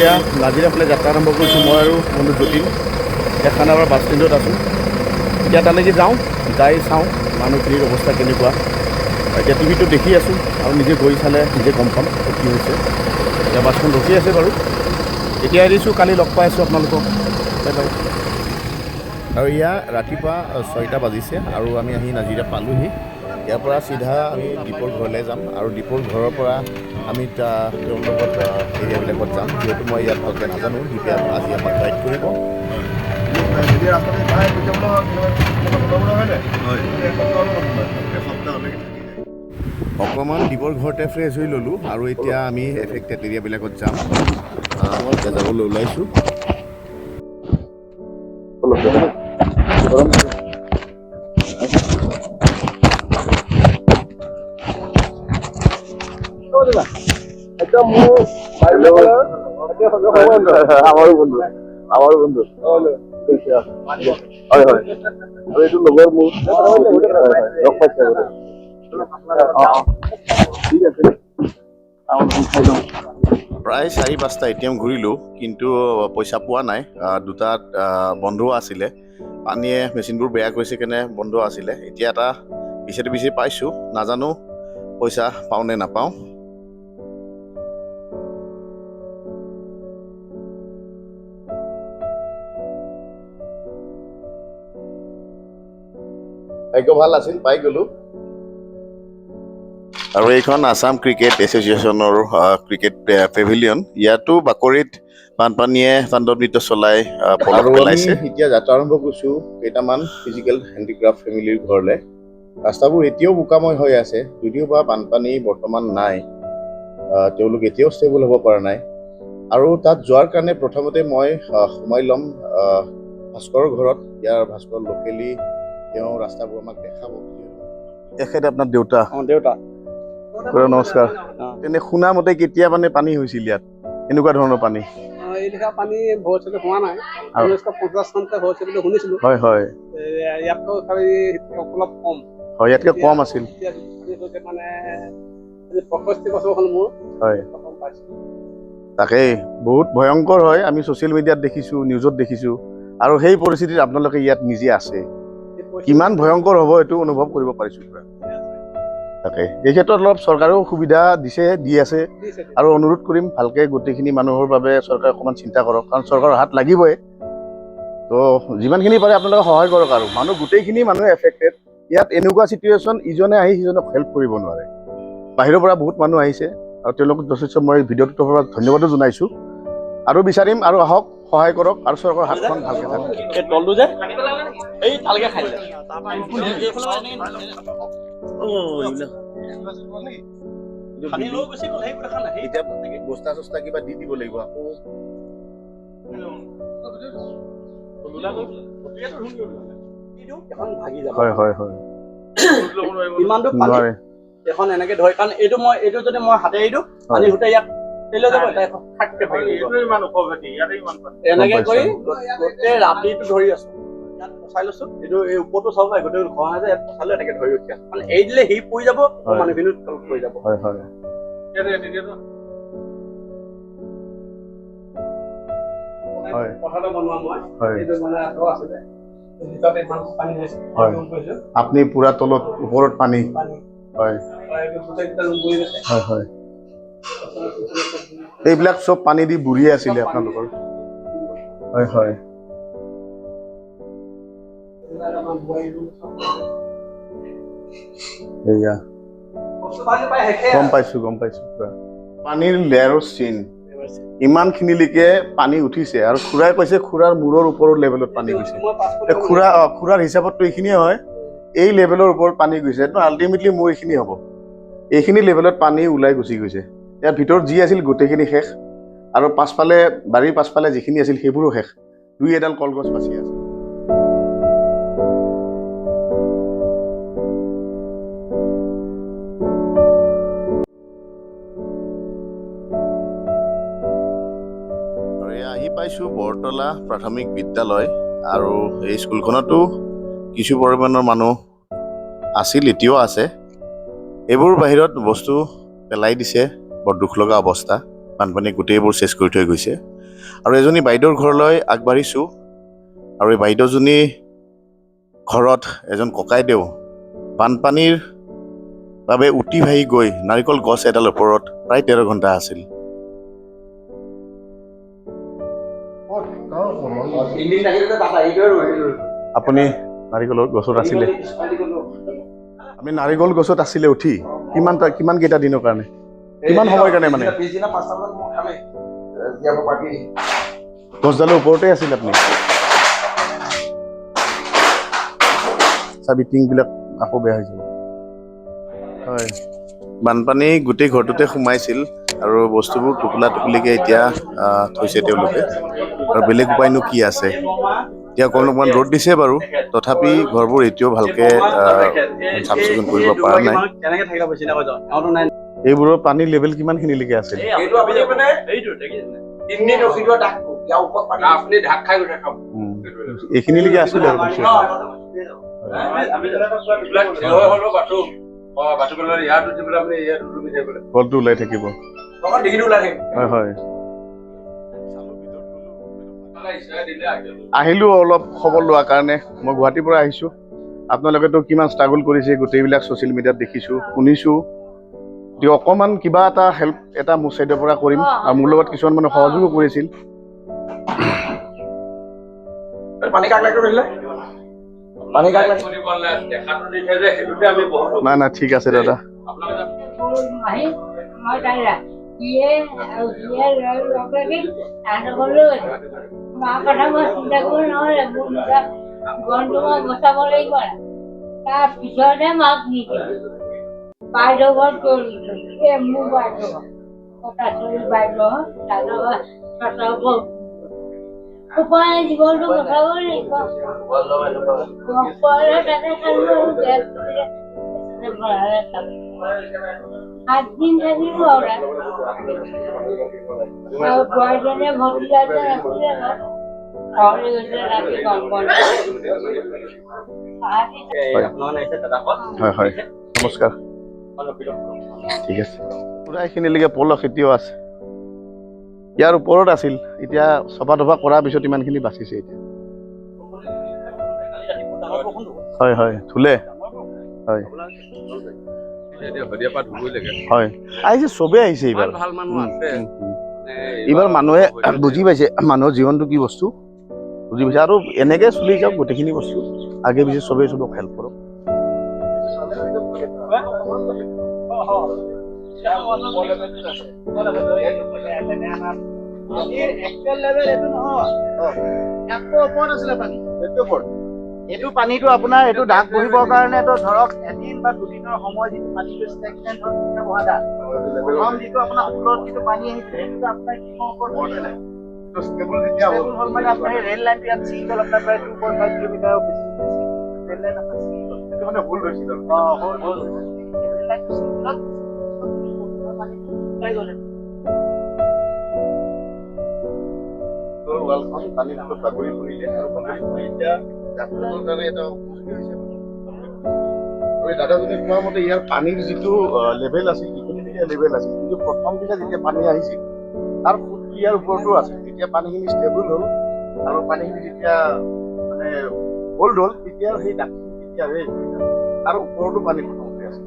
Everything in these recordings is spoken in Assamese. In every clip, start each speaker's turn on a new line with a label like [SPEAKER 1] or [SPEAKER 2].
[SPEAKER 1] এয়া নাজিৰা ফালে যাত্ৰা আৰম্ভ কৰিছোঁ মই আৰু বন্ধু যতীন। এতিয়া খানাপাৰা বাছ ষ্টেণ্ডত আছোঁ। এতিয়া তালৈকে যাওঁ, যাই চাওঁ মানুহখিনিৰ অৱস্থা কেনেকুৱা। এতিয়া টিভিটো দেখি আছোঁ আৰু নিজে গৈ চালে নিজে গম পাম কি হৈছে। এতিয়া বাছখন ৰখি আছে বাৰু। এতিয়া এৰিছোঁ, কালি লগ পাই আছোঁ আপোনালোকক। Bye bye. আৰু এয়া ৰাতিপুৱা 6টা বাজিছে আৰু আমি আহি নাজিৰা পালোঁহি। ইয়াৰ পৰা চিধা আমি দীপৰ ঘৰলৈ যাম আৰু দীপৰ ঘৰৰ পৰা আমি তেওঁৰ লগত এৰিয়াবিলাকত যাম। যিহেতু মই ইয়াত ভালকৈ নাজানো, দীপে আজি আমাক গাইড কৰিব। অকণমান দীপৰ ঘৰতে ফ্ৰেছ হৈ ল'লোঁ আৰু এতিয়া আমি এফেক্টেড এৰিয়াবিলাকত যাম। এতিয়া যাবলৈ ওলাইছোঁ। আমাৰো বন্ধু হয় হয়, আৰু এইটো লগৰ মোৰ লগ পাইছে। ঠিক আছে, প্ৰায় 4-5টা ATM ঘূৰিলোঁ, কিন্তু পইচা পোৱা নাই। দুটাত বন্ধও আছিলে, পানীয়ে মেচিনবোৰ বেয়া কৰিছে কেনে বন্ধ আছিলে। এতিয়া এটা বিচাৰি পাইছোঁ, নাজানো পইচা পাওঁ নে নাপাওঁ। ভাগ্য ভাল আছিল, পাই গ'লোঁ। আৰু এইখন আছাম ক্ৰিকেট এছ'চিয়েশ্যনৰ ক্ৰিকেট পেভিলিয়ন। ইয়াতো বাকৰিত বানপানীয়ে তাণ্ডৱ নৃত্য চলাই পলস পেলাইছে। এতিয়া যাত্ৰা আৰম্ভ কৰিছোঁ কেইটামান ফিজিকেল হেণ্ডিক্ৰাফ্ট ফেমিলিৰ ঘৰলৈ। ৰাস্তাবোৰ এতিয়াও বোকাময় হৈ আছে, যদিও বা বানপানী বৰ্তমান নাই। তেওঁলোক এতিয়াও ষ্টেবল হ'ব পৰা নাই। আৰু তাত যোৱাৰ কাৰণে প্ৰথমতে মই সোমাই ল'ম ভাস্কৰৰ ঘৰত। ইয়াৰ ভাস্কৰ লোকেলি তেওঁ ৰাস্তাবোৰ আমাক দেখাব। এখেত আপোনাৰ দেউতা? দেউতা। নমস্কাৰ। তেনে শুনা মতে কেতিয়া মানে পানী হৈছিল ইয়াত, এনেকুৱা ধৰণৰ পানী?
[SPEAKER 2] এই লেখা পানী হৈছিল হোৱা নাই, 1950 চনতে হৈছিল বুলি শুনিছিলোঁ।
[SPEAKER 1] হয় হয়,
[SPEAKER 2] ইয়াতকৈ অলপ কম।
[SPEAKER 1] হয়, ইয়াতকৈ কম আছিল।
[SPEAKER 2] মানে 65 বছৰ হ'ল মোৰ।
[SPEAKER 1] হয়, তাকেই বহুত ভয়ংকৰ হয়। আমি ছ'চিয়েল মিডিয়াত দেখিছোঁ, নিউজত দেখিছোঁ, আৰু সেই পৰিস্থিতিত আপোনালোকে ইয়াত নিজে আছে। কিমান ভয়ংকৰ হ'ব এইটো অনুভৱ কৰিব পাৰিছোঁ। তাকে এই ক্ষেত্ৰত অলপ চৰকাৰেও সুবিধা দি আছে, আৰু অনুৰোধ কৰিম ভালকৈ গোটেইখিনি মানুহৰ বাবে চৰকাৰে অকণমান চিন্তা কৰক, কাৰণ চৰকাৰৰ হাত লাগিবই। তো যিমানখিনি পাৰে আপোনালোকে সহায় কৰক। আৰু মানুহ গোটেইখিনি মানুহে এফেক্টেড। ইয়াত এনেকুৱা চিটুৱেশ্যন, ইজনে আহি সিজনক হেল্প কৰিব নোৱাৰে। বাহিৰৰ পৰা বহুত মানুহ আহিছে আৰু তেওঁলোকক যথেষ্ট মই ভিডিঅ'টোৰ পৰা ধন্যবাদো জনাইছোঁ। আৰু বিচাৰিম আৰু আহক, সহায় কৰক, আৰু চৰকাৰৰ হাতখন ভালকৈ থাকক। এতিয়া বস্তা চস্তা কিবা দি দিব লাগিব আকৌ। হয় হয় হয়,
[SPEAKER 2] ইমানটো পানী এখন এনেকে ধৰে, কাৰণ এইটো যদি মই হাতে এৰি দিওঁ, পানী গোটেই ইয়াত এনেকে কৰি গোটেই ৰাতিটো ধৰি আছো। ইয়াত ফচাই লৈছো, এইটো এই ওপৰতো চাব পাৰে, গোটেই ঘৰ আছে, ইয়াত ফচালে এনেকে ধৰি ৰখি আছে। মানে এৰি দিলে সি পৰি যাব, মানুহখিনি তলত পৰি যাব।
[SPEAKER 1] হয় হয়,
[SPEAKER 2] কথাটো বনোৱা মই এইটো মানে আছিলে।
[SPEAKER 1] আপুনি পুৰা তলত, ওপৰত পানী। হয় হয় হয়, এইবিলাক চব পানী দি বুৰিয়ে আছিলে আপোনালোকৰ? হয় হয়, এয়া গম পাইছোঁ পানীৰ লেয়াৰৰ চিন। ইমানখিনিলৈকে পানী উঠিছে, আৰু খুৰাই কৈছে খুৰাৰ মূৰৰ ওপৰৰ লেভেলত পানী গৈছে। খুৰাৰ হিচাপততো এইখিনিয়ে হয়, এই লেভেলৰ ওপৰত পানী গৈছে। আল্টিমেটলি মোৰ এইখিনি হ'ব, এইখিনি লেভেলত পানী ওলাই গুচি গৈছে। ইয়াৰ ভিতৰত যি আছিল গোটেইখিনি শেষ, আৰু পাছফালে বাৰীৰ পাছফালে যিখিনি আছিল সেইবোৰো শেষ। 2-এডাল কলগছ বাচি আছে। আহি পাইছোঁ বৰতলা প্ৰাথমিক বিদ্যালয়, আৰু এই স্কুলখনতো কিছু পৰিমাণৰ মানুহ আছিল, এতিয়াও আছে। এইবোৰ বাহিৰত বস্তু পেলাই দিছে, বৰ দুখ লগা অৱস্থা। বানপানীয়ে গোটেইবোৰ চেছ কৰি থৈ গৈছে। আৰু এজনী বাইদেউৰ ঘৰলৈ আগবাঢ়িছোঁ আৰু এই বাইদেউজনী ঘৰত এজন ককাইদেউ বানপানীৰ বাবে উটি ভাহি গৈ নাৰিকল গছ এডাল ওপৰত প্ৰায় 13 ঘণ্টা আছিল। আপুনি নাৰিকলৰ গছত আছিলে? আমি নাৰিকল গছত আছিলে উঠি কিমান কেইটা দিনৰ কাৰণে, কিমান সময়ৰ কাৰণে? মানে গছডালৰ ওপৰতে আছিল আপুনি? চাবি টিংবিলাক আকৌ বেয়া হৈ যাব। হয়, বানপানী গোটেই ঘৰটোতে সোমাইছিল আৰু বস্তুবোৰ টোপোলা টোপলিকে এতিয়া থৈছে তেওঁলোকে, আৰু বেলেগ উপায়নো কি আছে। এতিয়া অকণমান ৰ'দ দিছে বাৰু, তথাপি ঘৰবোৰ এতিয়াও ভালকে চাফ চিকুণ কৰিব পৰা নাই। এইবোৰৰ পানীৰ লেভেল কিমানখিনিলৈকে আছিল? এইখিনিলৈকে আছিল আৰু ঘৰটো ওলাই থাকিব। হয় হয়, আহিলো অলপ খবৰ লোৱাৰ কাৰণে। মই গুৱাহাটীৰ পৰা আহিছোঁ। আপোনালোকেতো কিমান ষ্ট্ৰাগল কৰিছে গোটেইবিলাক ছ'চিয়েল মিডিয়াত দেখিছোঁ, শুনিছোঁ। দিয়ক অকণমান কিবা এটা হেল্প এটা মোৰ চাইডৰ পৰা কৰিম, আৰু মোৰ লগত কিছুমান মানুহে সহযোগো কৰিছিল। নাই নাই, ঠিক আছে দাদা।
[SPEAKER 3] তাৰপিছতে মাক নিদিলে বাইদেউ ঘৰত কৰিলোঁ। মোৰ বাইদেউ বাইদেউ উপায় জীৱনটো বচাব লাগিব। তাতে খালো আৰু 7 দিন থাকিলো আৰু বোৱাৰীজনীয়ে ভতিজাতে ৰাখিলে ঘৰলৈ গৈছে ৰাতি কম্পন।
[SPEAKER 1] হয় হয়, নমস্কাৰ। ঠিক আছে, পুৰা এইখিনিলৈকে পলস এতিয়াও আছে। ইয়াৰ ওপৰত আছিল, এতিয়া চফা তফা কৰাৰ পিছত ইমানখিনি বাচিছে এতিয়া। হয় হয়, ধুলে। হয় হয়, আহিছে, চবেই আহিছে এইবাৰ। এইবাৰ মানুহে বুজি পাইছে মানুহৰ জীৱনটো কি বস্তু, বুজি পাইছে। আৰু এনেকে চলি যাওক গোটেইখিনি বস্তু, আগে পিছে চবেই চবক হেল্প কৰক।
[SPEAKER 4] এইটো পানীটো আপোনাৰ এইটো দাগ বহিবৰ কাৰণে ধৰক 1 বা 2 দিনৰ সময় যিটো পানীটো ষ্টেগনেণ্ট হ'ল তেতিয়া বহা দাগ। প্ৰথম যিটো আপোনাৰ ওপৰত যিটো পানী আহিছে সেইটোতো আপোনাৰ কিমান ওপৰত হৈছিলে? ষ্টেবল হ'ল মানে আপোনাৰ সেই ৰেল লাইনটো ইয়াত চিল হ'ল আপোনাৰ প্ৰায় 2.5 কিলোমিটাৰৰ বেছি ৰেল লাইন আপোনাৰ চিল হ'ল। সেইটো মানে হোল্ড হৈছিল আৰু। হোল্ড ৰেল লাইনটো চিল হ'ল, পানীটো ওলাই গ'ল।
[SPEAKER 1] ৱালখন পানীত বাগৰি পৰিলে আৰু বাগৰি পৰি এতিয়া যাতায়াতৰ কাৰণে এটা দাদাজনে কোৱা মতে ইয়াৰ পানীৰ যিটো লেভেল আছিল, যিখিনিলৈকে লেভেল আছিল, কিন্তু প্ৰথম দিনা যেতিয়া পানী আহিছিল তাৰ ফুটটো ইয়াৰ ওপৰতো আছিল। যেতিয়া পানীখিনি ষ্টেবল হ'ল আৰু পানীখিনি যেতিয়া মানে হোল্ড হ'ল, তেতিয়া সেই দাগখিনি তেতিয়া তাৰ ওপৰতো পানী প্ৰথমতে আছিল।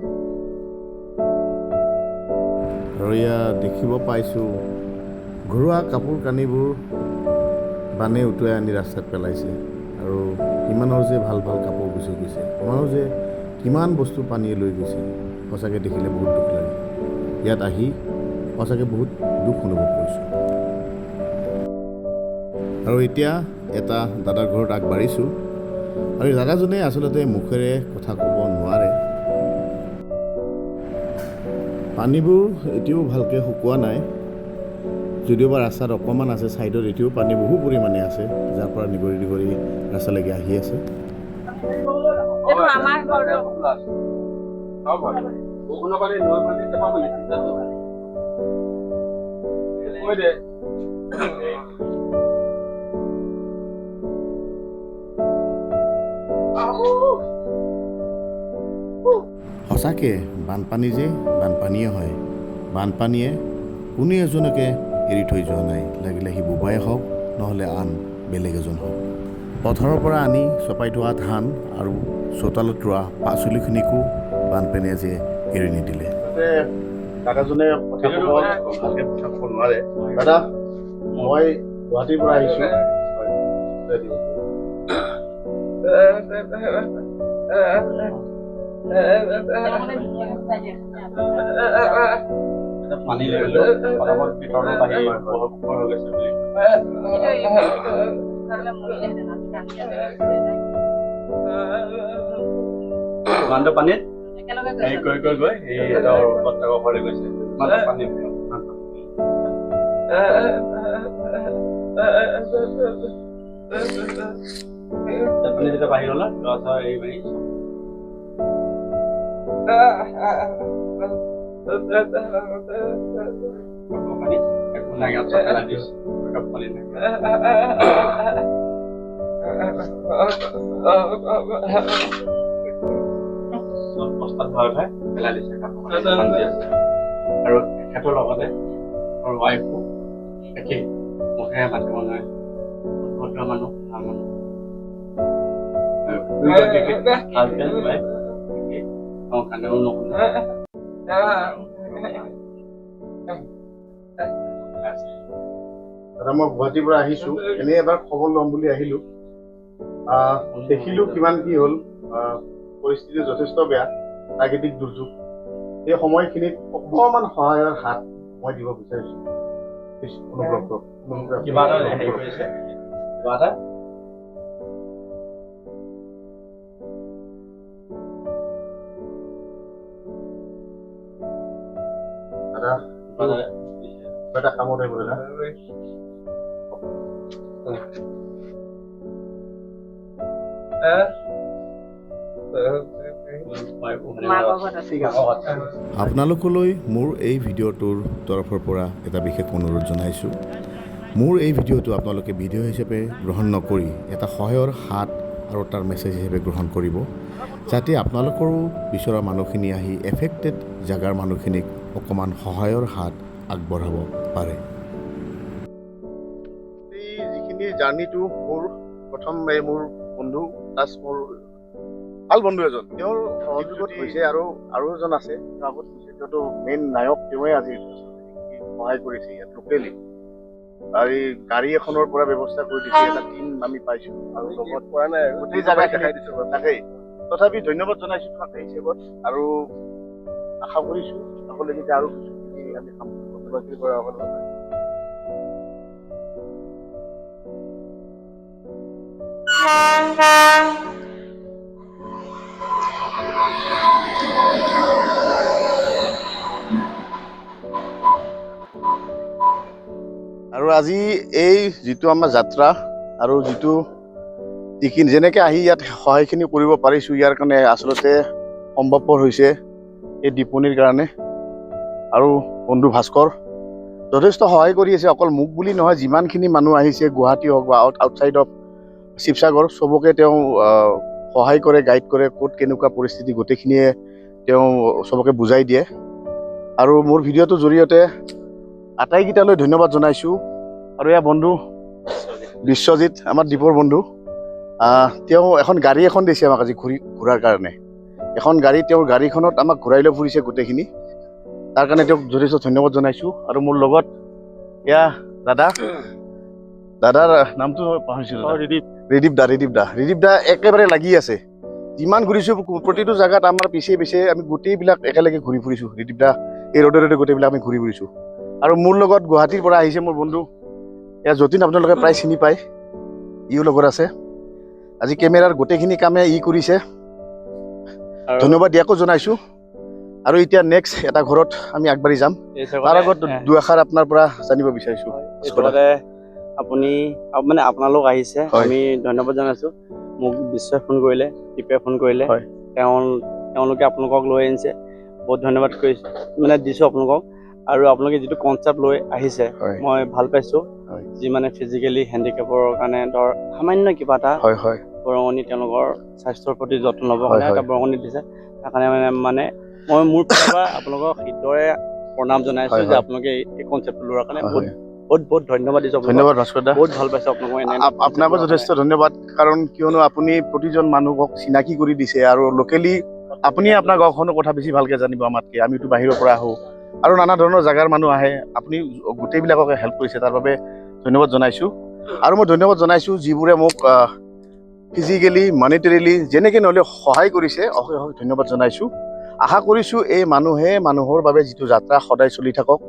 [SPEAKER 1] আৰু ইয়াত দেখিব পাইছোঁ ঘৰুৱা কাপোৰ কানিবোৰ বানে উটুৱাই আনি ৰাস্তাত পেলাইছে, আৰু কিমানৰ যে ভাল ভাল কাপোৰ গুচি গৈছে, আমাৰো যে কিমান বস্তু পানীয়ে লৈ গৈছে। সঁচাকৈ দেখিলে বহুত দুখ লাগে। ইয়াত আহি সঁচাকৈ বহুত দুখ অনুভৱ কৰিছোঁ। আৰু এতিয়া এটা দাদাৰ ঘৰত আগবাঢ়িছোঁ, আৰু দাদাজনে আচলতে মুখেৰে কথা ক'ব নোৱাৰে। পানীবোৰ এতিয়াও ভালকৈ শুকোৱা নাই, যদিওবা ৰাস্তাত অকণমান আছে, ছাইডত এতিয়াও পানী বহু পৰিমাণে আছে, যাৰ পৰা নিগৰি নিগৰি ৰাস্তালৈকে আহি আছে। সঁচাকৈ বানপানী যে বানপানীয়ে হয়। বানপানীয়ে কোনো এজনকে
[SPEAKER 5] এৰি থৈ যোৱা নাই, লাগিলে সি বোবাই হওক নহ'লে আন বেলেগ এজন হওক। পথাৰৰ পৰা আনি চপাই থোৱা ধান আৰু চোতালত ৰোৱা পাচলিখিনিকো বানপানীয়ে যে এৰি নিদিলে।
[SPEAKER 1] দাদাজনে কথা ভালকে কথা ক'ব নোৱাৰে। দাদা, মই গুৱাহাটীৰ পৰা আহিছোঁ।
[SPEAKER 2] পানী লৈ গ'লো অলপত ভিতৰতো বাঢ়ি হৈ গৈছে বুলি ইমানটো পানীত হেৰি গৈ এই বৰ্তাকৰ ঘৰলৈ গৈছে ইমানটো পানীত পানী যেতিয়া বাঢ়ি গ'ল ল'ৰা ছোৱালী এৰি মাৰি বস্তাত ভৰাই ভৰাই পেলাই দিছে আৰু তেখেতৰ লগতে ৱাইফো একেই মুখেৰে মাতিব নোৱাৰে ভদ্ৰ মানুহ ভাল মানুহ কান্দেও নুশুনে
[SPEAKER 1] দাদা, মই গুৱাহাটীৰ পৰা আহিছোঁ। এনেই এবাৰ খবৰ ল'ম বুলি আহিলোঁ। দেখিলোঁ কিমান কি হ'ল। পৰিস্থিতি যথেষ্ট বেয়া, প্ৰাকৃতিক দুৰ্যোগ। এই সময়খিনিত অকণমান সহায়ৰ হাত মই দিব বিচাৰিছোঁ। অনুগ্ৰহ কৰক।
[SPEAKER 2] কিবা এটা হেৰি কৰিছে কিবা এটা
[SPEAKER 1] দাদা, কিবা এটা কামত আহিব দাদা।
[SPEAKER 5] আপোনালোকলৈ মোৰ এই ভিডিঅ'টোৰ তৰফৰ পৰা এটা বিশেষ অনুৰোধ জনাইছোঁ। মোৰ এই ভিডিঅ'টো আপোনালোকে ভিডিঅ' হিচাপে গ্ৰহণ নকৰি এটা সহায়ৰ হাত আৰু তাৰ মেছেজ হিচাপে গ্ৰহণ কৰিব, যাতে আপোনালোকৰো বিচৰা মানুহখিনি আহি এফেক্টেড জেগাৰ মানুহখিনিক অকণমান সহায়ৰ হাত আগবঢ়াব পাৰে।
[SPEAKER 1] এই যিখিনি জাৰ্ণিটো মোৰ প্ৰথম মোৰ বন্ধু প্লাছ মোৰ ভাল বন্ধু এজন, তেওঁৰ সহযোগত হৈছে আৰু এজন আছে তেওঁ আগত হৈছে। তেওঁতো মেইন নায়ক, তেওঁৱে আজি সহায় কৰিছে ইয়াত লোকেলি। আৰু এই গাড়ী এখনৰ পৰা ব্যৱস্থা কৰি দিছে, এটা টিম আমি পাইছোঁ আৰু লগত পৰা নাই গোটেই জেগাই দেখাই দিছোঁ। তাকেই তথাপি ধন্যবাদ জনাইছোঁ তোমাক এই হিচাপত, আৰু আশা কৰিছোঁ সকলোৱে যাতে আৰু কিছুখিনি আমি কাম কৰিব পৰা হ'ব। আৰু আজি এই যিটো আমাৰ যাত্ৰা আৰু যিখিনি যেনেকৈ আহি ইয়াত সহায়খিনি কৰিব পাৰিছোঁ, ইয়াৰ কাৰণে আচলতে সম্ভৱপৰ হৈছে এই দীপনিৰ কাৰণে। আৰু বন্ধু ভাস্কৰ যথেষ্ট সহায় কৰি আছে, অকল মোক বুলি নহয়, যিমানখিনি মানুহ আহিছে গুৱাহাটী হওক বা আউটছাইড অফ শিৱসাগৰ, চবকে তেওঁ সহায় কৰে, গাইড কৰে, ক'ত কেনেকুৱা পৰিস্থিতি গোটেইখিনিয়ে তেওঁ চবকে বুজাই দিয়ে। আৰু মোৰ ভিডিঅ'টোৰ জৰিয়তে আটাইকেইটালৈ ধন্যবাদ জনাইছোঁ। আৰু এয়া বন্ধু বিশ্বজিৎ, আমাৰ দ্বীপৰ বন্ধু, তেওঁ এখন গাড়ী এখন দিছে আমাক আজি ঘূৰাৰ কাৰণে। এখন গাড়ী, তেওঁৰ গাড়ীখনত আমাক ঘূৰাই লৈ ফুৰিছে গোটেইখিনি, তাৰ কাৰণে তেওঁক যথেষ্ট ধন্যবাদ জনাইছোঁ। আৰু মোৰ লগত এয়া দাদাৰ নামটো পাহৰিছিলোঁ, ৰিদীপ দা একেবাৰে লাগি আছে। যিমান ঘূৰিছোঁ প্ৰতিটো জেগাত আমাৰ পিছে পিছে আমি গোটেইবিলাক একেলগে ঘূৰি ফুৰিছোঁ। ৰিদীপ দা এই ৰ'দে গোটেইবিলাক আমি ঘূৰি ফুৰিছোঁ। আৰু মোৰ লগত গুৱাহাটীৰ পৰা আহিছে মোৰ বন্ধু এয়া যতীন, আপোনালোকে প্ৰায় চিনি পায়, ইও লগত আছে। আজি কেমেৰাৰ গোটেইখিনি কামে কৰিছে, ধন্যবাদ ইয়াকো জনাইছোঁ। আৰু এতিয়া নেক্সট এটা ঘৰত আমি আগবাঢ়ি যাম, তাৰ আগত দুআষাৰ আপোনাৰ পৰা জানিব বিচাৰিছোঁ।
[SPEAKER 2] আপুনি মানে আপোনালোক আহিছে, আমি ধন্যবাদ জনাইছোঁ। মোক বিশ্বই ফোন কৰিলে, দীপে ফোন কৰিলে, তেওঁলোকে আপোনালোকক লৈ আনিছে, বহুত ধন্যবাদ কৰিছোঁ মানে দিছোঁ আপোনালোকক। আৰু আপোনালোকে যিটো কনচেপ্ট লৈ আহিছে মই ভাল পাইছোঁ। যি মানে ফিজিকেলি হেণ্ডিকেপৰ কাৰণে ধৰ সামান্য কিবা এটা বৰঙণি তেওঁলোকৰ স্বাস্থ্যৰ প্ৰতি যত্ন ল'বৰ কাৰণে এটা বৰঙণি দিছে, তাৰ কাৰণে মানে মই মোৰ ফালৰ পৰা আপোনালোকক হৃদয়ৰে প্ৰণাম জনাইছোঁ যে আপোনালোকে এই কনচেপ্টটো লোৱাৰ কাৰণে বহুত বহুত বহুত ধন্যবাদ দিছোঁ আপোনাক।
[SPEAKER 1] ধন্যবাদ ভাস্কৰ দা।
[SPEAKER 2] বহুত ভাল পাইছোঁ আপোনাক মই এনে
[SPEAKER 1] আপোনাকো যথেষ্ট ধন্যবাদ, কাৰণ কিয়নো আপুনি প্ৰতিজন মানুহক চিনাকি কৰি দিছে আৰু লোকেলি আপুনি আপোনাৰ গাঁওখনৰ কথা বেছি ভালকে জানিব আমাতকে। আমিতো বাহিৰৰ পৰা আহোঁ আৰু নানা ধৰণৰ জাগাৰ মানুহ আহে, আপুনি গোটেইবিলাককে হেল্প কৰিছে, তাৰ বাবে ধন্যবাদ জনাইছোঁ। আৰু মই ধন্যবাদ জনাইছোঁ যিবোৰে মোক ফিজিকেলি মনিটেৰিলি যেনেকৈ নহ'লে সহায় কৰিছে, অশেষ অশেষ ধন্যবাদ জনাইছোঁ। আশা কৰিছোঁ এই মানুহে মানুহৰ বাবে যিটো যাত্ৰা সদায় চলি থাকক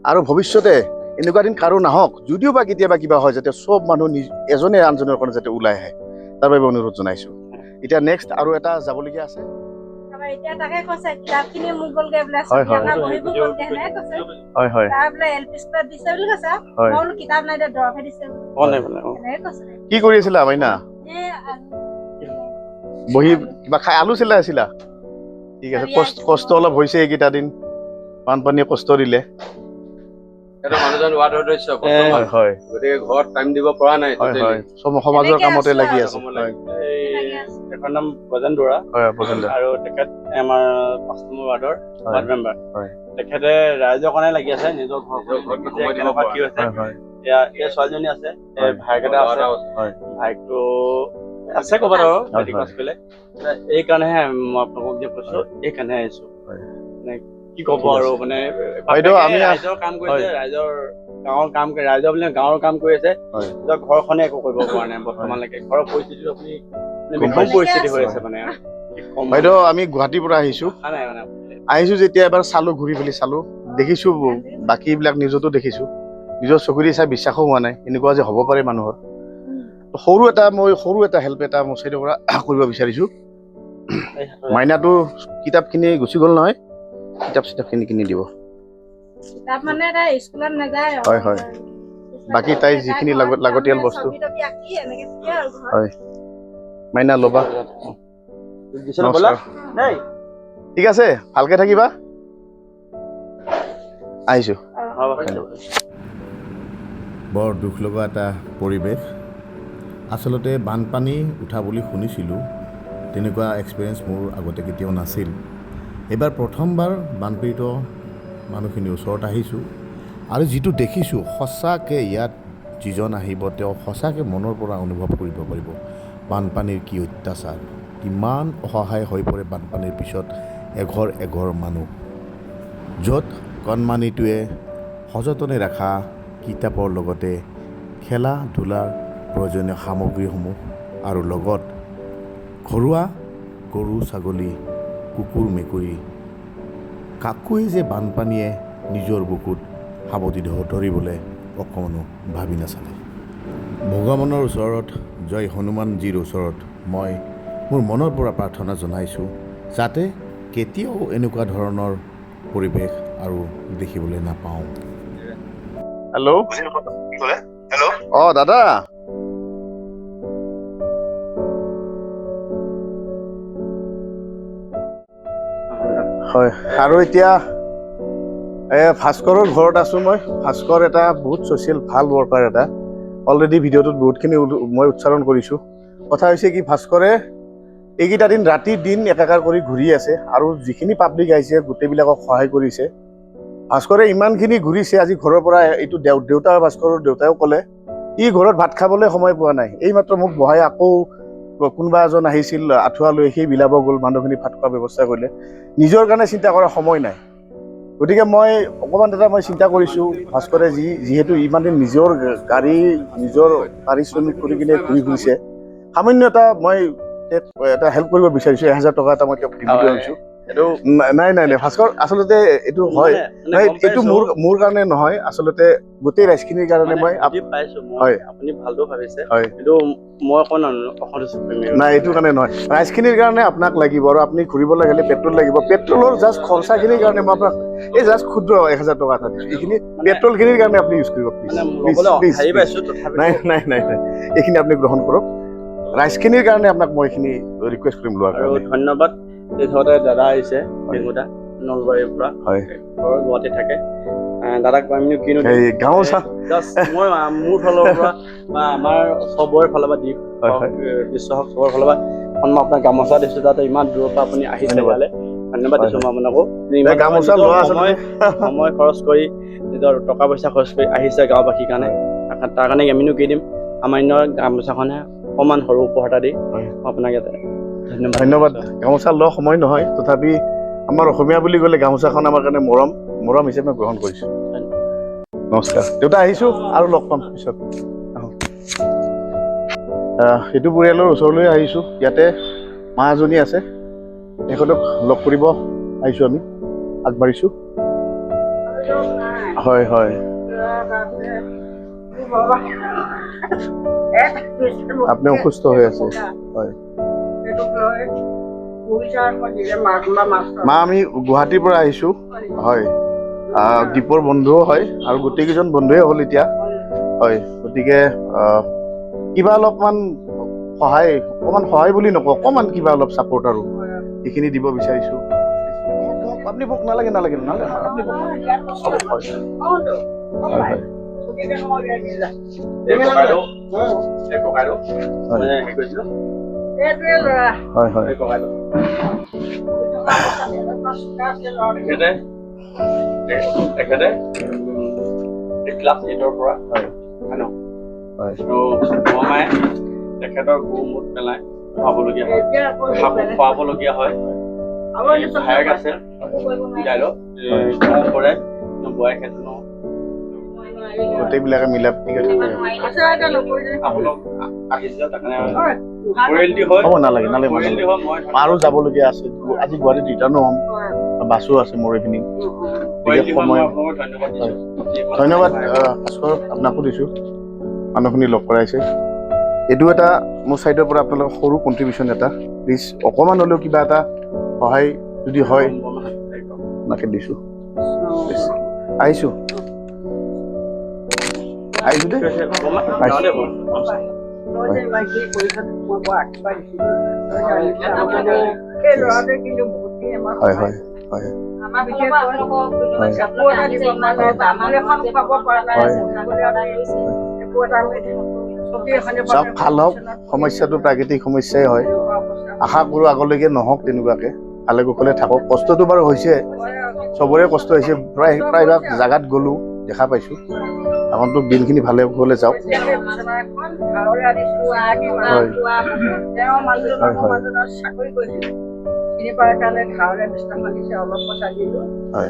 [SPEAKER 1] আৰু ভৱিষ্যতে এনেকুৱা দিন কাৰো নাহক, যদিও বা কেতিয়াবা কিবা হয় যাতে চব মানুহ এজনে আনজনৰ কাৰণে যাতে ওলাই আহে, তাৰ বাবে অনুৰোধ জনাইছোঁ। এতিয়া নেক্সট আৰু এটা যাবলগীয়া আছে।
[SPEAKER 3] এতিয়া তাকে কৈছে কিতাপখিনি মোক গ'লগে বোলে,
[SPEAKER 1] হয়, হয়।
[SPEAKER 3] বহিবোৰ গ'লগে সেনেকে কৈছে।
[SPEAKER 1] হয় হয়
[SPEAKER 3] তাৰ বোলে LP স্কুলত দিছে বুলি কৈছে।
[SPEAKER 1] হয়।
[SPEAKER 3] মই বোলো কিতাপ নাই দিয়া, দৰৱহে দিছে সেনেকে কৈছে।
[SPEAKER 1] কি কৰি আছিলা মাইনা? বহি কিবা খাই আলু চিলাই আছিলা? ঠিক আছে, কষ্ট অলপ হৈছে এইকেইটা দিন, বানপানীয়ে কষ্ট দিলে।
[SPEAKER 6] মানুহজন ৱাৰ্ড সদস্য
[SPEAKER 1] হয় হয়
[SPEAKER 6] গতিকে ঘৰত টাইম দিব পৰা নাই।
[SPEAKER 1] হয় হয়, সমাজৰ কামতে লাগি আছে। হয়
[SPEAKER 2] তেখেতৰ নাম গজেন বৰা
[SPEAKER 1] হয় বসন্ত
[SPEAKER 2] আৰু তেখেত আমাৰ 5 নম্বৰ ৱাৰ্ডৰ ৱাৰ্ড মেম্বাৰ।
[SPEAKER 1] হয়
[SPEAKER 2] তেখেতে ৰাইজৰ কাৰণে লাগি আছে, নিজৰ ঘৰত কেনেকুৱা কি হৈছে।
[SPEAKER 1] হয়
[SPEAKER 2] এই ছোৱালীজনী আছে,
[SPEAKER 1] হয়।
[SPEAKER 2] ভাইক এটা আছে,
[SPEAKER 1] হয়
[SPEAKER 2] ভাইকটো আছে ক'ৰবাত আৰু
[SPEAKER 1] হয়,
[SPEAKER 2] মেট্ৰিক
[SPEAKER 1] হয়।
[SPEAKER 2] পাছ কৰিলে। এই কাৰণেহে মই আপোনালোকক যে কৈছোঁ, এই কাৰণেহে আহিছোঁ।
[SPEAKER 1] হয়।
[SPEAKER 2] মানে কি ক'ব আৰু, মানে
[SPEAKER 1] বাইদেউ, আমি
[SPEAKER 2] ৰাইজৰ কাম কৰিছে, ৰাইজৰ গাঁৱৰ কাম, ৰাইজৰ বুলি গাঁৱৰ কাম কৰি আছে।
[SPEAKER 1] হয়।
[SPEAKER 2] নিজৰ ঘৰখনে একো কৰিব পৰা নাই বৰ্তমানলৈকে। ঘৰৰ পৰিস্থিতিটো আপুনি
[SPEAKER 1] গম
[SPEAKER 2] বিষম
[SPEAKER 1] পাইছোঁ।
[SPEAKER 2] পৰিস্থিতি হৈ আছে মানে। কি ক'ম মানে।
[SPEAKER 1] বাইদেউ, আমি গুৱাহাটীৰ পৰা আহিছোঁ।
[SPEAKER 2] আশা নাই মানে।
[SPEAKER 1] আহিছোঁ যেতিয়া এবাৰ চালোঁ, ঘূৰি পেলি চালোঁ, দেখিছোঁ বাকীবিলাক নিউজতো দেখিছোঁ, নিজৰ চকুৰে চাই বিশ্বাসো হোৱা নাই এনেকুৱা যে হ'ব পাৰে মানুহৰ। সৰু এটা হেল্প এটা মোৰ চাইডৰ পৰা কৰিব বিচাৰিছোঁ। মাইনাটো কিতাপখিনি গুচি গ'ল নহয়, কিতাপখিনি কিনি দিব।
[SPEAKER 3] কিতাপ মানে তাই স্কুলত নাযায়।
[SPEAKER 1] হয় হয়, বাকী তাই যিখিনি লাগতিয়াল বস্তু। হয় মাইনা ল'বা। নমস্কাৰ। ঠিক আছে, ভালকে থাকিবা। আহিছোঁ।
[SPEAKER 5] বৰ দুখ লগা এটা পৰিৱেশ। আচলতে বানপানী উঠা বুলি শুনিছিলোঁ, তেনেকুৱা এক্সপিৰিয়েঞ্চ মোৰ আগতে কেতিয়াও নাছিল। এইবাৰ প্ৰথমবাৰ বানপীড়িত মানুহখিনিৰ ওচৰত আহিছোঁ আৰু যিটো দেখিছোঁ, সঁচাকৈ ইয়াত যিজন আহিব তেওঁ সঁচাকৈ মনৰ পৰা অনুভৱ কৰিব পাৰিব বানপানীৰ কি অত্যাচাৰ, কিমান অসহায় হৈ পৰে বানপানীৰ পিছত এঘৰ মানুহ। য'ত কণমানিটোৱে সযতনে ৰখা কিতাপৰ লগতে খেলা ধূলাৰ প্ৰয়োজনীয় সামগ্ৰীসমূহ আৰু লগত ঘৰুৱা গৰু ছাগলী, কুকুৰ মেকুৰী, কাকোৱে যে বানপানীয়ে নিজৰ বুকুত সাৱটি ধৰিবলৈ অকণো ভাবি নাচালে। ভগৱানৰ ওচৰত, জয় হনুমানজীৰ ওচৰত মই মোৰ মনৰ পৰা প্ৰাৰ্থনা জনাইছোঁ যাতে কেতিয়াও এনেকুৱা ধৰণৰ পৰিৱেশ আৰু দেখিবলৈ নাপাওঁ।
[SPEAKER 1] হেল্ল'। দাদা। হয়, আৰু এতিয়া ভাস্কৰৰ ঘৰত আছোঁ মই। ভাস্কৰ এটা বহুত ছ'চিয়েল ভাল ৱৰ্কাৰ এটা। অলৰেডি ভিডিঅ'টোত বহুতখিনি মই উচ্চাৰণ কৰিছোঁ। কথা হৈছে কি, ভাস্কৰে এইকেইটা দিন ৰাতি দিন একাকাৰ কৰি ঘূৰি আছে আৰু যিখিনি পাব্লিক আহিছে গোটেইবিলাকক সহায় কৰিছে। ভাস্কৰে ইমানখিনি ঘূৰিছে, আজি ঘৰৰ পৰা এইটো দেউতা ভাস্কৰৰ দেউতাইও ক'লে ই ঘৰত ভাত খাবলৈ সময় পোৱা নাই। এইমাত্ৰ মোক বহাই আকৌ কোনোবা এজন আহিছিল আঁঠুৱা লৈ, সেই বিলাব গ'ল, মানুহখিনি ভাত খোৱাৰ ব্যৱস্থা কৰিলে। নিজৰ কাৰণে চিন্তা কৰাৰ সময় নাই। গতিকে মই অকণমান মই চিন্তা কৰিছোঁ, ভাস্কৰে যিহেতু ইমান দিন নিজৰ গাড়ী নিজৰ পাৰিশ্ৰমিক কৰি কিনে ঘূৰি ফুৰিছে, সামান্য মই এটা হেল্প কৰিব বিচাৰিছোঁ। 1000 টকা এটা মই তেওঁক দিব বিচাৰিছোঁ। নাই ভাস্কৰ, আচলতে এইটো হয়, এইটো মোৰ কাৰণে নহয়, আচলতে গোটেই ৰাইজখিনিৰ কাৰণে মই হয়।
[SPEAKER 2] আপুনি ভালটো ভাবিছে,
[SPEAKER 1] হয়,
[SPEAKER 2] কিন্তু মই অকণমান অসন্তুষ্ট।
[SPEAKER 1] নাই, এইটো কাৰণে নহয়, ৰাইজখিনিৰ কাৰণে আপোনাক লাগিব আৰু আপুনি ঘূৰিবলৈ গ'লে পেট্ৰল লাগিব। পেট্ৰলৰ জাষ্ট খৰচাখিনিৰ কাৰণে মই আপোনাক এই জাষ্ট ক্ষুদ্ৰ 1000 টকা এটা দিছোঁ। এইখিনি পেট্ৰলখিনিৰ কাৰণে আপুনি ইউজ কৰিব প্লিজ। নাই, এইখিনি আপুনি গ্ৰহণ কৰক। ৰাইজখিনিৰ কাৰণে আপোনাক মই এইখিনি ৰিকুৱেষ্ট কৰিম লোৱাৰ
[SPEAKER 2] আৰু
[SPEAKER 1] কাৰণে।
[SPEAKER 2] ধন্যবাদ। এই ঘৰতে দাদা আহিছে, টেঙুদা, নলবাৰীৰ পৰা।
[SPEAKER 1] হয়,
[SPEAKER 2] ঘৰ গুৱাহাটীত থাকে। দাদাক আমি কিনো
[SPEAKER 1] গাঁও
[SPEAKER 2] জাষ্ট মই মোৰ ফালৰ পৰা বা আমাৰ চবৰে ফালৰ পৰা দীপ হওক, বিশ্ব হওক, চবৰে ফালৰ পৰা মই আপোনাক গামোচা দিছোঁ, যাতে ইমান দূৰৰ পৰা আপুনি আহিছে ইয়ালৈ। ধন্যবাদ
[SPEAKER 1] হয়,
[SPEAKER 2] দিছোঁ মই আপোনাকো
[SPEAKER 1] এই গামোচা
[SPEAKER 2] নিজৰ
[SPEAKER 1] লোৱা আচলতে
[SPEAKER 2] সময় খৰচ কৰি নিজৰ টকা পইচা খৰচ কৰি আহিছে গাঁওবাসীৰ কাৰণে তাৰ কাৰণে আমিনো কি দিম সামান্য গামোচাখনে অকণমান সৰু উপহাৰ এটা দি
[SPEAKER 1] হয়।
[SPEAKER 2] মই আপোনাক ইয়াতে ধন্যবাদ
[SPEAKER 1] ধন্যবাদ গামোচা লোৱা সময় নহয় তথাপি আমাৰ অসমীয়া বুলি ক'লে গামোচাখন আমাৰ কাৰণে মৰম হিচাপে গ্ৰহণ কৰিছোঁ নমস্কাৰ দেউতা আহিছোঁ আৰু লগ পাম পিছত আহোঁ সেইটো পৰিয়ালৰ ওচৰলৈ আহিছোঁ ইয়াতে মা এজনী আছে তেখেতক লগ কৰিব আহিছোঁ আমি আগবাঢ়িছোঁ হয় হয় আপুনি অসুস্থ হৈ আছে হয় মা আমি গুৱাহাটীৰ পৰা আহিছোঁ হয় দীপৰ বন্ধুও হয় আৰু গোটেইকেইজন বন্ধুৱে হ'ল এতিয়া হয় গতিকে কিবা অলপমান অকণমান সহায় বুলি নকওঁ অকণমান কিবা অলপ ছাপোৰ্ট আৰু এইখিনি দিব বিচাৰিছোঁ আপুনি মোক নালাগে আপুনি হয় হয় হয় হয়
[SPEAKER 2] তেখেতে ক্লাছ 8ৰ পৰা
[SPEAKER 1] হয়
[SPEAKER 2] মামায়ে তেখেতৰ গু মুঠ পেলাই খুৱাবলগীয়া হয় খুৱাবলগীয়া হয় ভায়েক আছে কৰে বোৱাৰী ক্ষেত্ৰ
[SPEAKER 1] গোটেইবিলাকে মিলা প্ৰীতিকে থাকে
[SPEAKER 2] আপোনালোক আহিছে তাৰ কাৰণে পৰিয়ালটি হয়
[SPEAKER 1] হ'ব নালাগে
[SPEAKER 2] পৰিয়ালটি হয় মই
[SPEAKER 1] আৰু যাবলগীয়া আছে আজি গুৱাহাটীত ৰিটাৰ্ণো হ'ম বাছো আছে মোৰ এইখিনি
[SPEAKER 2] পৰিয়ালটি হয় মই
[SPEAKER 1] সময়
[SPEAKER 2] আপোনালোকক ধন্যবাদ দিছোঁ
[SPEAKER 1] ধন্যবাদ ভাস্কৰ আপোনাকো দিছোঁ মানুহখিনি লগ কৰাইছে এইটো এটা মোৰ ছাইডৰ পৰা আপোনালোকৰ সৰু কণ্ট্ৰিবিউশ্যন এটা প্লিজ অকণমান হ'লেও কিবা এটা সহায় যদি হয় আপোনাকে দিছোঁ আহিছোঁ দেই হয় হয় হয় চব ভাল হওক সমস্যাটো প্ৰাকৃতিক সমস্যাই হয় আশা কৰোঁ আগলৈকে নহওক তেনেকুৱাকে ভালে কুশলে থাকক কষ্টটো বাৰু হৈছে চবৰে কষ্ট হৈছে প্ৰায়ভাগ জাগাত গ'লোঁ দেখা পাইছোঁ আপোনালোক দিনখিনি ভালে কুশলে যাওক হয়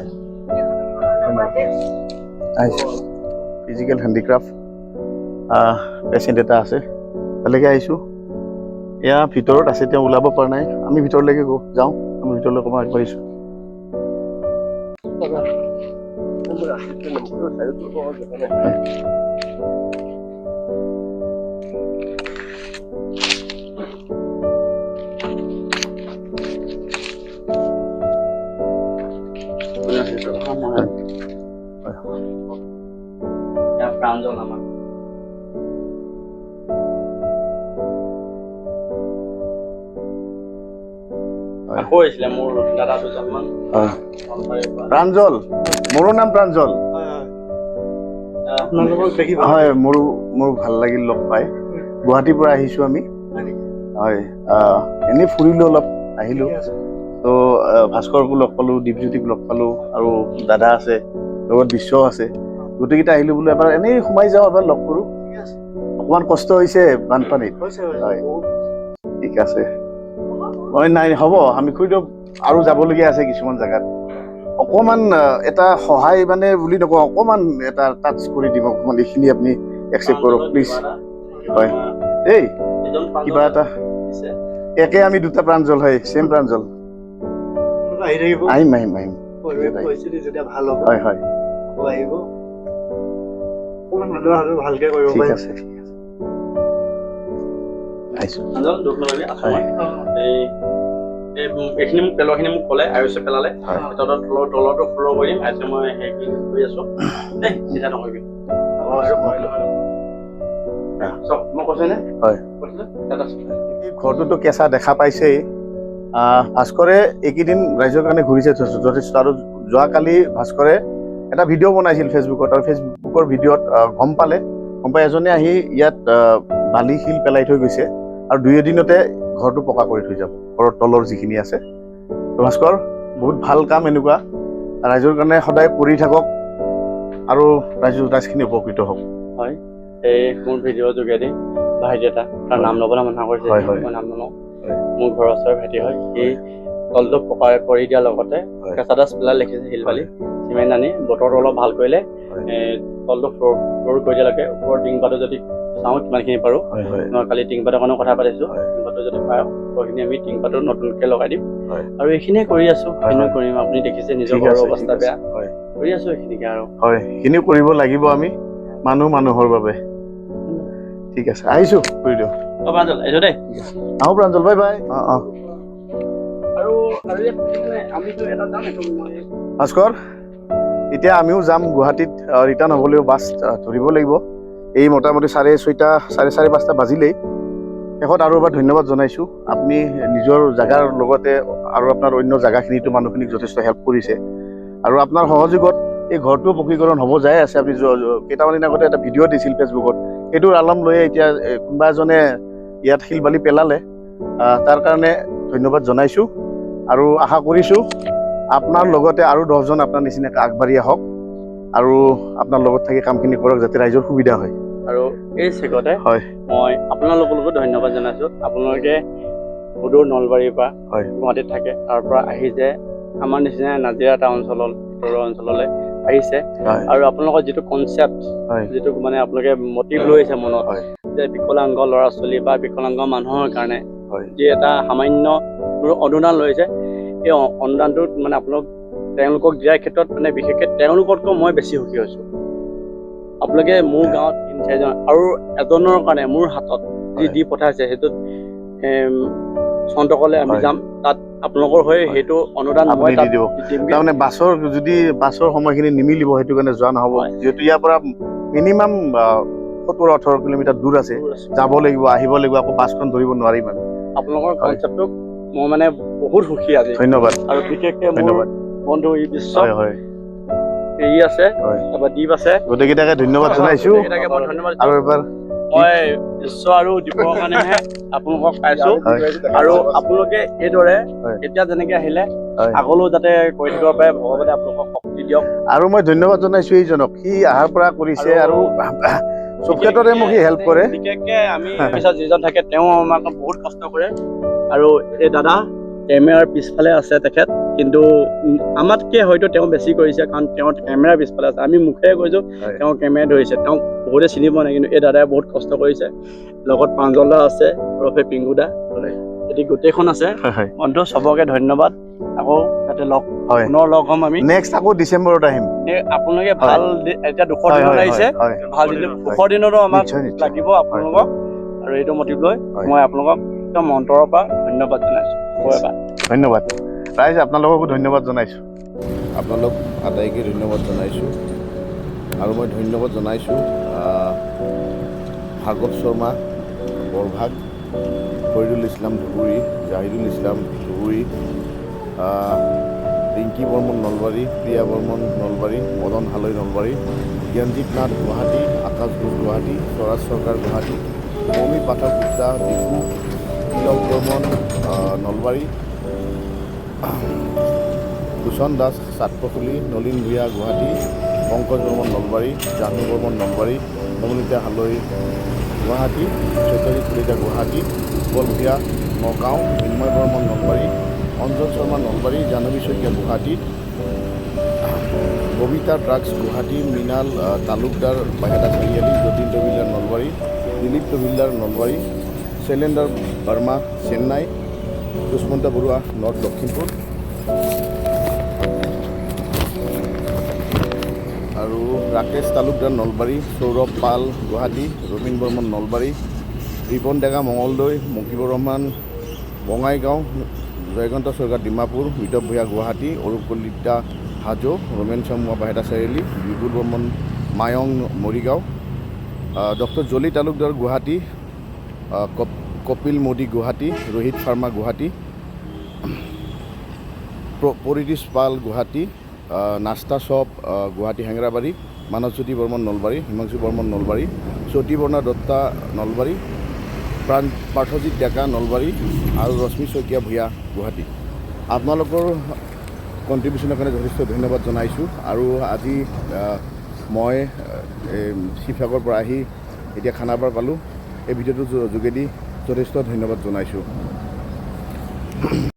[SPEAKER 1] ফিজিকেল হেণ্ডিক্ৰাফ্ট পেচেণ্ট এটা আছে তালৈকে আহিছোঁ এয়া ভিতৰত আছে তেওঁ ওলাব পৰা নাই আমি ভিতৰলৈকে যাওঁ আমি ভিতৰলৈ অকণমান আগবাঢ়িছোঁ
[SPEAKER 2] প্ৰাঞ্জল আমাৰ আকৌ আহিছিলে মোৰ দাদা দুজনমান
[SPEAKER 1] প্ৰাঞ্জল মোৰো নাম প্ৰাঞ্জল হয় মোৰ ভাল লাগিল লগ পাই গুৱাহাটীৰ পৰা আহিছোঁ আমি হয় এনেই ফুৰিলোঁ অলপ আহিলোঁ তো ভাস্কৰকো লগ পালোঁ দীপজ্যোতিক লগ পালোঁ আৰু দাদা আছে লগত বিশ্বও আছে গোটেইকেইটা আহিলোঁ বোলো এবাৰ এনেই সোমাই যাওঁ এবাৰ লগ কৰোঁ অকণমান কষ্ট হৈছে বানপানীত হয় ঠিক আছে নাই হ'ব আমি খুৰি দিয়ক আৰু যাবলগীয়া আছে কিছুমান জেগাত অকণমান এটা সহায় মানে বুলি নকওঁ অকণমান এটা টাচ কৰি দিব অকণমান এইখিনি আপুনি একচেপ্ট কৰক প্লিজ হয় দেই কিবা এটা একে আমি দুটা প্ৰাঞ্জল হয় ছেম প্ৰাঞ্জল আহিম হয় হয় ঠিক আছে
[SPEAKER 2] এইখিনি মোক পেলোৱাখিনি মোক ক'লে আয়ুষে পেলালে তলৰটো ফ্ল' কৰিম আজি মই সেইখিনি কৰি আছোঁ দেই চিন্তা নকৰিবি মই কৈছোনে
[SPEAKER 1] হয় ঘৰটোতো কেঁচা দেখা পাইছেই ভাস্কৰে এইকেইদিন ৰাইজৰ কাৰণে ঘূৰিছে যথেষ্ট আৰু যোৱাকালি ভাস্কৰে এটা ভিডিঅ' বনাইছিল ফেচবুকত আৰু ফেচবুকৰ ভিডিঅ'ত গম পাই এজনে আহি ইয়াত বালি শিল পেলাই থৈ গৈছে আৰু 2 এদিনতে ঘৰটো পকা কৰি থৈ যাব ঘৰৰ তলৰ যিখিনি আছে ভাস্কৰ বহুত ভাল কাম এনেকুৱা ৰাইজৰ কাৰণে সদায় কৰি থাকক আৰু ৰাইজখিনি উপকৃত হওক।
[SPEAKER 2] হয়, এই মোৰ ভিডিঅ'ৰ যোগেদি ভাইটি এটা তাৰ নাম ল'বলৈ মানা কৰিছে,
[SPEAKER 1] হয়, হয়।
[SPEAKER 2] মই নাম নলওঁ।
[SPEAKER 1] হয়।
[SPEAKER 2] মোৰ ঘৰৰ ওচৰৰ ভাইটি হয়, সি তলটো পকাৰ কৰি দিয়াৰ লগতে
[SPEAKER 1] হয়।
[SPEAKER 2] কেঁচা ডাষ্ট পেলাই লিখিছে শিল বালি চিমেণ্ট আনি বতৰটো অলপ ভাল কৰিলে
[SPEAKER 1] হয়।
[SPEAKER 2] তলটো ফ্ল'ৰ কৰি দিয়ালৈকে ওপৰৰ টিংপাতো যদি চাওঁ কিমানখিনি পাৰোঁ।
[SPEAKER 1] হয়, হয়।
[SPEAKER 2] মই কালি টিংপাতৰ কাৰণেও কথা পাতিছোঁ,
[SPEAKER 1] হয়।
[SPEAKER 2] টিংপাতো যদি পাওঁ ওপৰখিনি আমি টিংপাতো নতুনকৈ লগাই দিম।
[SPEAKER 1] হয়।
[SPEAKER 2] আৰু এইখিনিয়ে কৰি আছোঁ,
[SPEAKER 1] হয়,
[SPEAKER 2] এইখিনিয়ে
[SPEAKER 1] হয়।
[SPEAKER 2] কৰিম। আপুনি দেখিছে নিজৰ
[SPEAKER 1] ঠিক
[SPEAKER 2] ঘৰৰ
[SPEAKER 1] আছে,
[SPEAKER 2] অৱস্থা
[SPEAKER 1] ঠিক আছে।
[SPEAKER 2] বেয়া,
[SPEAKER 1] হয়,
[SPEAKER 2] কৰি আছোঁ এইখিনিকে আৰু।
[SPEAKER 1] হয়, সেইখিনিও কৰিব লাগিব আমি, মানুহ মানুহৰ বাবে। ঠিক আছে, আহিছোঁ কৰি দিওঁ।
[SPEAKER 2] প্ৰাঞ্জল আহিছোঁ দেই।
[SPEAKER 1] আহোঁ প্ৰাঞ্জল, বাই বাই। অঁ।
[SPEAKER 2] আৰু আমিতো এটা যাম এইটো মই
[SPEAKER 1] ভাস্কৰ, এতিয়া আমিও যাম গুৱাহাটীত, ৰিটাৰ্ণ হ'বলৈও বাছ ধৰিব লাগিব। এই মোটামুটি 4:30 বাজিলেই। শেষত আৰু এবাৰ ধন্যবাদ জনাইছোঁ। আপুনি নিজৰ জেগাৰ লগতে আৰু আপোনাৰ অন্য জেগাখিনিতো মানুহখিনিক যথেষ্ট হেল্প কৰিছে আৰু আপোনাৰ সহযোগত এই ঘৰটো পকীকৰণ হ'ব যাই আছে। আপুনি কেইটামান দিন আগতে এটা ভিডিঅ' দিছিল ফেচবুকত, সেইটোৰ আলম লৈয়ে এতিয়া কোনোবা এজনে ইয়াত শিল বালি পেলালে, তাৰ কাৰণে ধন্যবাদ জনাইছোঁ আৰু আশা কৰিছোঁ আপোনাৰ লগতে আৰু 10জন আপোনাৰ নিচিনাকৈ আগবাঢ়ি আহক আৰু আপোনাৰ লগত থাকি কামখিনি কৰক যাতে ৰাইজৰ সুবিধা হয়।
[SPEAKER 2] আৰু এই চেগতে
[SPEAKER 1] হয়,
[SPEAKER 2] মই আপোনালোকলৈকো ধন্যবাদ জনাইছোঁ। আপোনালোকে সুদূৰ নলবাৰীৰ পৰা
[SPEAKER 1] হয়,
[SPEAKER 2] গুৱাহাটীত থাকে, তাৰ পৰা আহি যে আমাৰ নিচিনা নাজিৰা টাউন ভিতৰৰ অঞ্চললৈ আহিছে
[SPEAKER 1] হয়,
[SPEAKER 2] আৰু আপোনালোকৰ যিটো কনচেপ্ট,
[SPEAKER 1] হয়,
[SPEAKER 2] যিটো মানে আপোনালোকে মটিভ লৈছে মনত,
[SPEAKER 1] হয়,
[SPEAKER 2] যে বিকলাংগ ল'ৰা ছোৱালী বা বিকলাংগ মানুহৰ কাৰণে
[SPEAKER 1] হয়,
[SPEAKER 2] যি এটা সামান্য অনুদান লৈছে, এই অনুদানটোত মানে তেওঁলোকক দিয়াৰ ক্ষেত্ৰত মানে বিশেষকৈ তেওঁলোকতকৈ মই বেছি সুখী হৈছোঁ। আপোনালোকে মোৰ গাঁৱত 3-4জন আৰু এজনৰ কাৰণে মোৰ হাতত যি দি পঠাইছে, সেইটোত চন্তকলে আমি
[SPEAKER 1] হয়।
[SPEAKER 2] যাম, তাত আপোনালোকৰ হৈ সেইটো অনুদান মই
[SPEAKER 1] আপুনি
[SPEAKER 2] তাত
[SPEAKER 1] দি দিব।
[SPEAKER 2] দিমগৈ।
[SPEAKER 1] তাৰমানে বাছৰ সময়খিনি নিমিলিব, সেইটো কাৰণে যোৱা নহ'ব।
[SPEAKER 2] হয়।
[SPEAKER 1] যিহেতু ইয়াৰ পৰা মিনিমাম 17-18 কিলোমিটাৰ দূৰ আছে, যাব লাগিব, আহিব লাগিব, আকৌ বাছখন ধৰিব নোৱাৰিম আমি।
[SPEAKER 2] আপোনালোকৰ
[SPEAKER 1] হয়।
[SPEAKER 2] কনচেপ্টটোক মই মানে বহুত সুখী আজি।
[SPEAKER 1] ধন্যবাদ,
[SPEAKER 2] আৰু বিশেষকৈ মোৰ
[SPEAKER 1] ধন্যবাদ।
[SPEAKER 2] বন্ধু বিশ্ব
[SPEAKER 1] হয়, হয়,
[SPEAKER 2] আছে,
[SPEAKER 1] হয়।
[SPEAKER 2] তাৰপৰা দ্বীপ আছে,
[SPEAKER 1] গোটেইকেইটাকে ধন্যবাদ জনাইছোঁ
[SPEAKER 2] গোটেইকেইটাকে মই ধন্যবাদ
[SPEAKER 1] আৰু
[SPEAKER 2] দিছোঁ।
[SPEAKER 1] এবাৰ
[SPEAKER 2] মই বিশ্ব আৰু দ্বীপৰ কাৰণেহে আপোনালোকক পাইছোঁ
[SPEAKER 1] হয়।
[SPEAKER 2] আৰু আপোনালোকে এইদৰে
[SPEAKER 1] হয়।
[SPEAKER 2] এতিয়া যেনেকৈ আহিলে
[SPEAKER 1] হয়।
[SPEAKER 2] আগলৈও যাতে কৰি থাকিব পাৰে, ভগৱানে আপোনালোকক শক্তি দিয়ক।
[SPEAKER 1] আৰু মই ধন্যবাদ জনাইছোঁ এইজনক, সি অহাৰ পৰা কৰিছে আৰু চব ক্ষেত্ৰতে মোক সি হেল্প কৰে।
[SPEAKER 2] বিশেষকৈ আমি পিছত যিজন থাকে তেওঁ আমাক বহুত কষ্ট কৰে আৰু এই দাদা কেমেৰাৰ পিছফালে আছে তেখেত, কিন্তু আমাতকৈ হয়তো তেওঁ বেছি কৰিছে, কাৰণ তেওঁ কেমেৰাৰ পিছফালে আছে। আমি মুখেৰে কৈছোঁ
[SPEAKER 1] হয়।
[SPEAKER 2] তেওঁ কেমেৰা ধৰিছে, তেওঁক বহুতে চিনি পোৱা নাই, কিন্তু এই দাদাই বহুত কষ্ট কৰিছে। লগত প্ৰাঞ্জল দা আছে, ওৰফে পিংগু দা, এটি গোটেইখন আছে।
[SPEAKER 1] হয়।
[SPEAKER 2] বন্ধু চবকে ধন্যবাদ। আকৌ যাতে
[SPEAKER 1] হয়।
[SPEAKER 2] পুনৰ লগ হ'ম আমি।
[SPEAKER 1] নেক্সট আকৌ ডিচেম্বৰত আহিম।
[SPEAKER 2] আপোনালোকে
[SPEAKER 1] হয়।
[SPEAKER 2] ভাল এতিয়া দুখৰ
[SPEAKER 1] হয়,
[SPEAKER 2] দিনত
[SPEAKER 1] হয়,
[SPEAKER 2] আহিছে,
[SPEAKER 1] হয়,
[SPEAKER 2] ভাল সুখৰ দিনতো আমাক
[SPEAKER 1] নিশ্চয়, নিশ্চয়।
[SPEAKER 2] লাগিব আপোনালোকক, আৰু এইটো মটিভ লৈ
[SPEAKER 1] হয়।
[SPEAKER 2] মই আপোনালোকক একদম অন্তৰৰ পৰা ধন্যবাদ জনাইছোঁ।
[SPEAKER 1] ধন্যবাদ। ৰাইজ আপোনালোককো ধন্যবাদ জনাইছোঁ।
[SPEAKER 5] আপোনালোক আটাইকে ধন্যবাদ জনাইছোঁ আৰু মই ধন্যবাদ জনাইছোঁ ভাৰ্গৱ শৰ্মা বৰভাগ, ফৰিদুল ইছলাম ধুবুৰী, জাহিদুল ইছলাম ধুবুৰী, ৰিংকী বৰ্মন নলবাৰী, প্ৰিয়া বৰ্মন নলবাৰী, মদন হালৈ নলবাৰী, জ্ঞানদীপ নাথ গুৱাহাটী, আকাশ ঘোষ গুৱাহাটী, স্বৰাজ চৰকাৰ গুৱাহাটী, মৌমি পাঠক গুপ্তা ডিফু, তিলক বৰ্মন নলবাৰী, ভূষণ দাস চাটপখুলি, নলিন ভূঞা গুৱাহাটী, পংকজ বৰ্মন নলবাৰী, জাহ্নু বৰ্মন নলবাৰী, নমনীতা হালৈ গুৱাহাটী, চৈতালী কলিতা গুৱাহাটী, উৎপল ভূঞা নগাঁও, মৃন্ময় বৰ্মন নলবাৰী, অঞ্জন শৰ্মা নলবাৰী, জাহ্নৱী শইকীয়া গুৱাহাটী, ববিতা ড্ৰাগছ গুৱাহাটী, মৃণাল তালুকদাৰ বাহেতা চাৰিআলি, যতীন তহিলদাৰ নলবাৰী, দিলীপ তহিলদাৰ নলবাৰী, শৈলেন্দ্ৰ বাৰ্মা চেন্নাই, দুষ্মন্ত বৰুৱা নৰ্থ লখিমপুৰ আৰু ৰাকেশ তালুকদাৰ নলবাৰী, সৌৰভ পাল গুৱাহাটী, ৰবীন বৰ্মন নলবাৰী, ৰিপন ডেকা মঙলদৈ, মুকিবুৰ ৰহমান বঙাইগাঁও, জয়কান্ত চৰকাৰ ডিমাপুৰ, বিদৱ ভূঞা গুৱাহাটী, অৰূপ কলিতা হাজো, ৰমেন চামুৱা বাহেতা চাৰিআলি, বিপুল বৰ্মন মায়ং মৰিগাঁও, ডক্টৰ জলি তালুকদাৰ গুৱাহাটী, কপিল মোদী গুৱাহাটী, ৰোহিত শৰ্মা গুৱাহাটী, পৰিতোষ পাল গুৱাহাটী, নাস্তা শ্বপ গুৱাহাটী হেঙেৰাবাৰী, মানৱজ্যোতি বৰ্মন নলবাৰী, হিমাংশু বৰ্মন নলবাৰী, জ্যোতি বৰ্ণা দত্তা নলবাৰী, পাৰ্থজিৎ ডেকা নলবাৰী আৰু ৰশ্মি শইকীয়া ভূঞা গুৱাহাটী। আপোনালোকৰ কণ্ট্ৰিবিউশ্যনৰ কাৰণে যথেষ্ট ধন্যবাদ জনাইছোঁ। আৰু আজি মই শিৱসাগৰৰ পৰা আহি এতিয়া খানাপাৰা পালোঁ। এই ভিডিঅ'টোৰ যোগেদি যথেষ্ট ধন্যবাদ জনাইছোঁ।